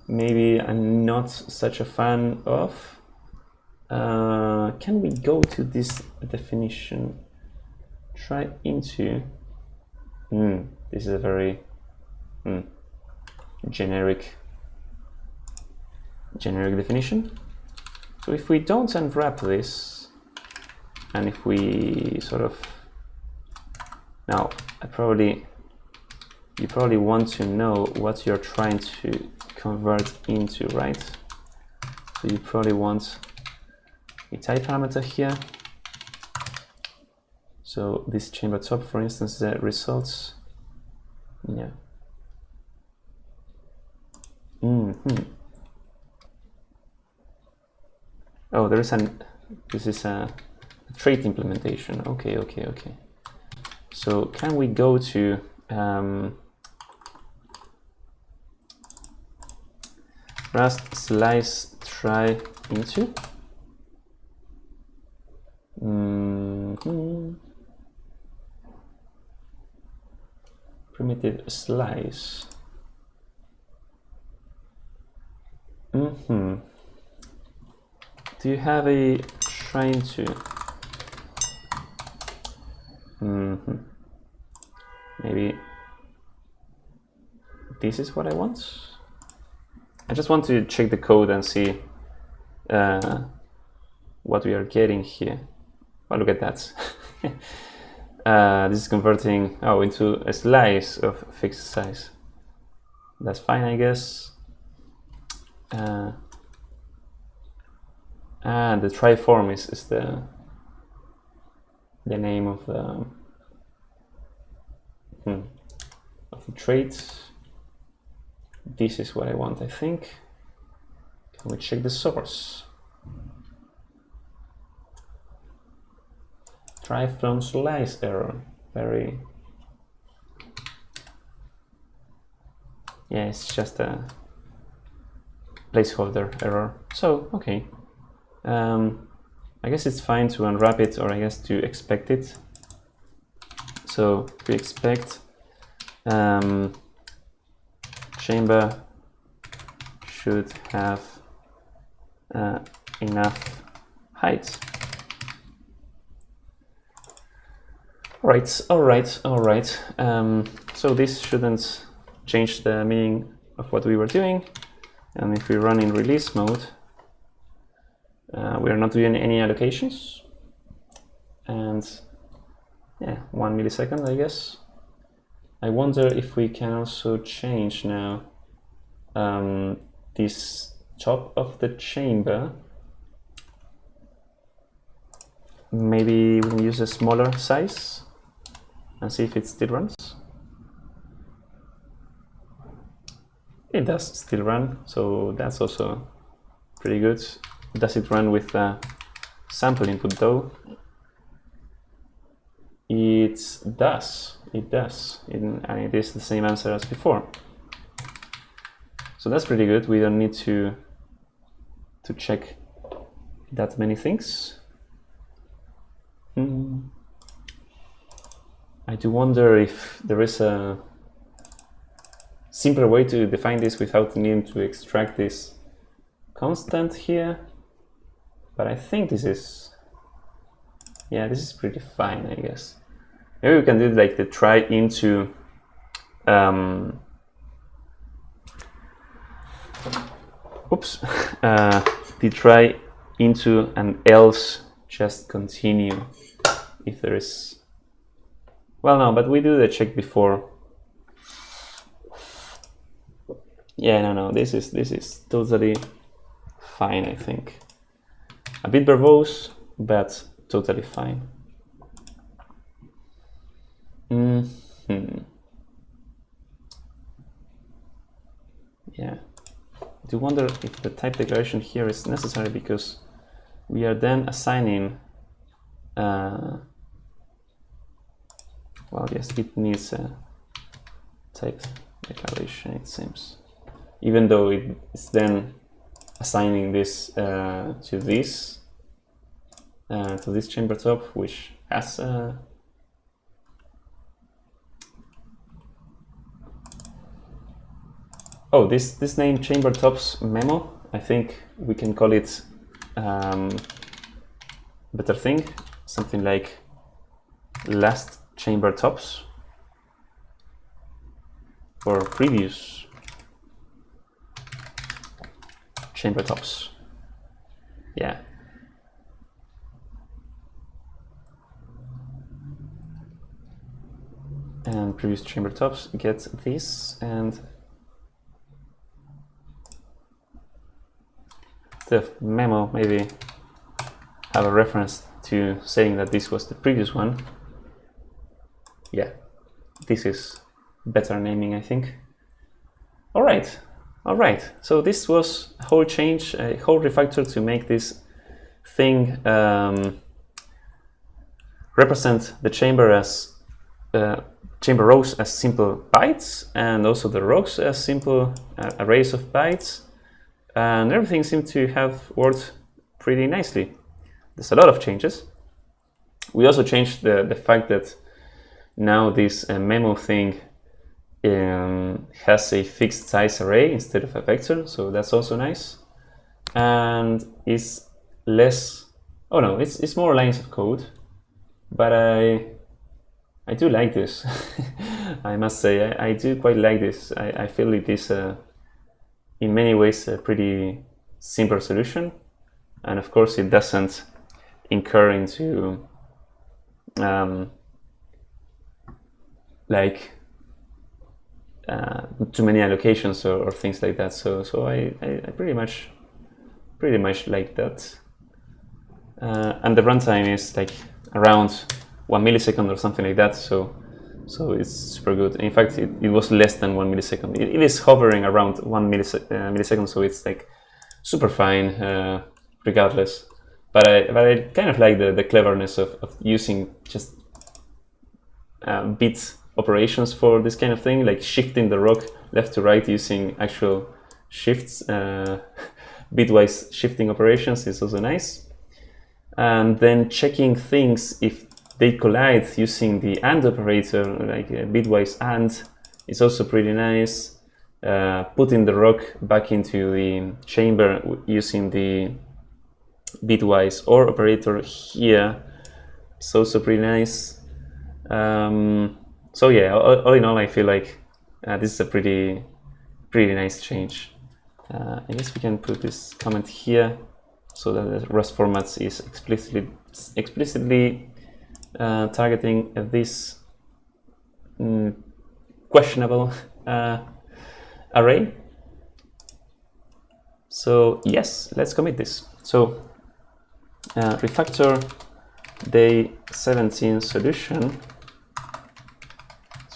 maybe I'm not such a fan of. Can we go to this definition? Try into. This is a very generic definition. So if we don't unwrap this, and if we sort of, now you probably want to know what you're trying to convert into, right? So you probably want a type parameter here. So this chamber top, for instance, the results. Yeah. Oh, this is a trait implementation. Okay. So can we go to Rust slice try into? Primitive slice. Do you have a trying to? Maybe this is what I want. I just want to check the code and see what we are getting here. Oh, look at that. This is converting into a slice of fixed size. That's fine, I guess. The try form is the name of the trait. This is what I want, I think. Can we check the source? Try from slice error. Very. Yeah, it's just a placeholder error. So, okay. I guess it's fine to unwrap it, or I guess to expect it. So we expect chamber should have enough height. All right. So this shouldn't change the meaning of what we were doing. And if we run in release mode, we are not doing any allocations. And yeah, 1 millisecond, I guess. I wonder if we can also change now this top of the chamber. Maybe we can use a smaller size and see if it still runs. It does still run, so that's also pretty good. Does it run with sample input though? It does, and it is the same answer as before. So that's pretty good. We don't need to check that many things. I do wonder if there is a simpler way to define this without needing to extract this constant here, but I think this is, yeah, this is pretty fine, I guess. Maybe we can do like the try into the try into and else just continue if there is, well, no, but we do the check before. Yeah, no, this is totally fine, I think. A bit verbose, but totally fine. Yeah, I do wonder if the type declaration here is necessary, because we are then assigning, well, yes, it needs a type declaration, it seems, even though it's then assigning this to this chamber top, which has oh, this name chamber tops memo, I think we can call it better thing, something like last chamber tops or previous chamber tops. Yeah. And previous chamber tops get this, and the memo maybe have a reference to saying that this was the previous one. Yeah, this is better naming, I think. All right. So this was a whole change, a whole refactor to make this thing represent the chamber as chamber rows as simple bytes, and also the rows as simple arrays of bytes, and everything seemed to have worked pretty nicely. There's a lot of changes. We also changed the fact that now this memo thing has a fixed size array instead of a vector, so that's also nice. And is less, oh no, it's more lines of code, but I do like this. I must say, I do quite like this. I feel it is in many ways a pretty simple solution, and of course it doesn't incur into like too many allocations or things like that. So I pretty much like that. And the runtime is like around 1 millisecond or something like that. So it's super good. In fact, it was less than 1 millisecond. It is hovering around 1 millisecond, so it's like super fine regardless. But I kind of like the cleverness of using just bit operations for this kind of thing, like shifting the rock left to right using actual shifts. Bitwise shifting operations is also nice. And then checking things if they collide using the AND operator, like bitwise AND, is also pretty nice. Putting the rock back into the chamber using the bitwise OR operator here is also pretty nice. So yeah, all in all, I feel like this is a pretty nice change. I guess we can put this comment here so that the Rust formats is explicitly targeting this questionable array. So yes, let's commit this. So refactor day 17 solution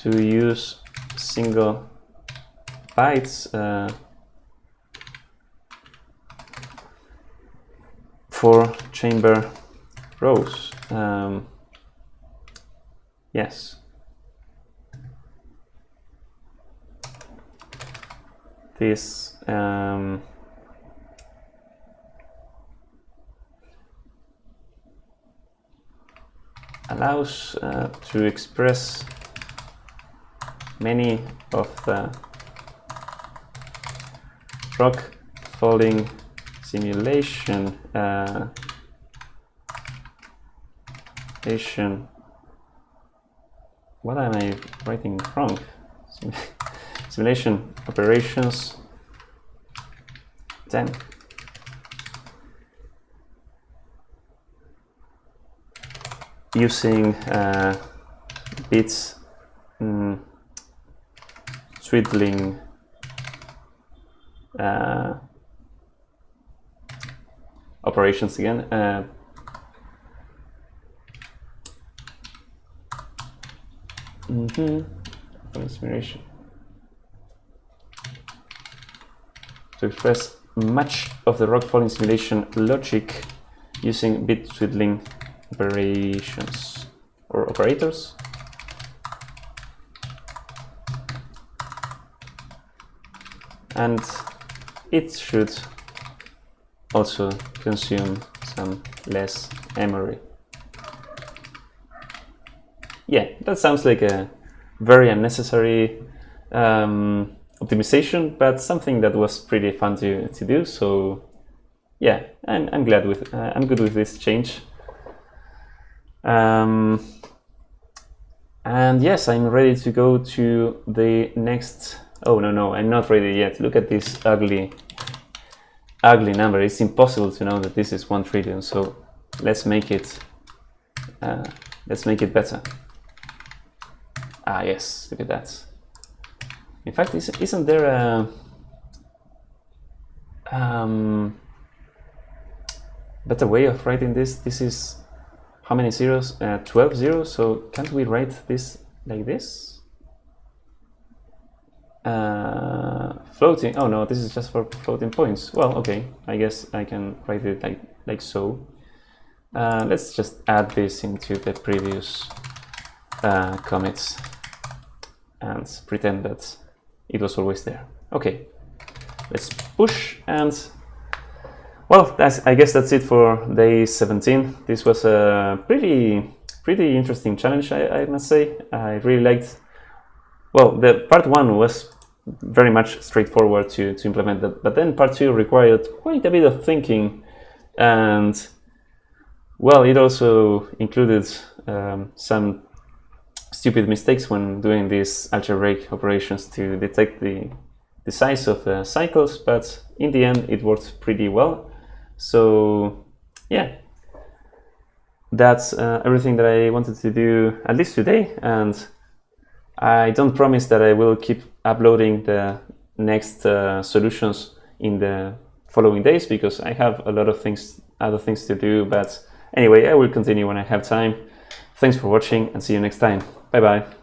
to use single bytes for chamber rows. Yes. This allows to express many of the rock falling simulation what am I writing wrong? Simulation operations 10. Using bits twiddling operations again. Simulation to express much of the rock falling simulation logic using bit twiddling operations or operators. And it should also consume some less memory. Yeah, that sounds like a very unnecessary optimization, but something that was pretty fun to do. So yeah, I'm glad with I'm good with this change. And yes, I'm ready to go to the next. Oh no, I'm not ready yet. Look at this ugly number. It's impossible to know that this is 1 trillion. So let's make it better. Ah yes, look at that. In fact, isn't there a better way of writing this? This is how many zeros? 12 zeros. So can't we write this like this? Floating. Oh no, this is just for floating points. Well, okay. I guess I can write it like so. Let's just add this into the previous commits and pretend that it was always there. Okay, let's push and well, I guess that's it for day 17. This was a pretty interesting challenge, I must say. I really liked. Well, the part 1 was very much straightforward to implement that, but then part 2 required quite a bit of thinking, and well, it also included some stupid mistakes when doing these algebraic operations to detect the size of the cycles, but in the end it worked pretty well. So yeah, that's everything that I wanted to do, at least today, and I don't promise that I will keep uploading the next solutions in the following days, because I have a lot of other things to do, but anyway, I will continue when I have time. Thanks for watching and see you next time. Bye bye.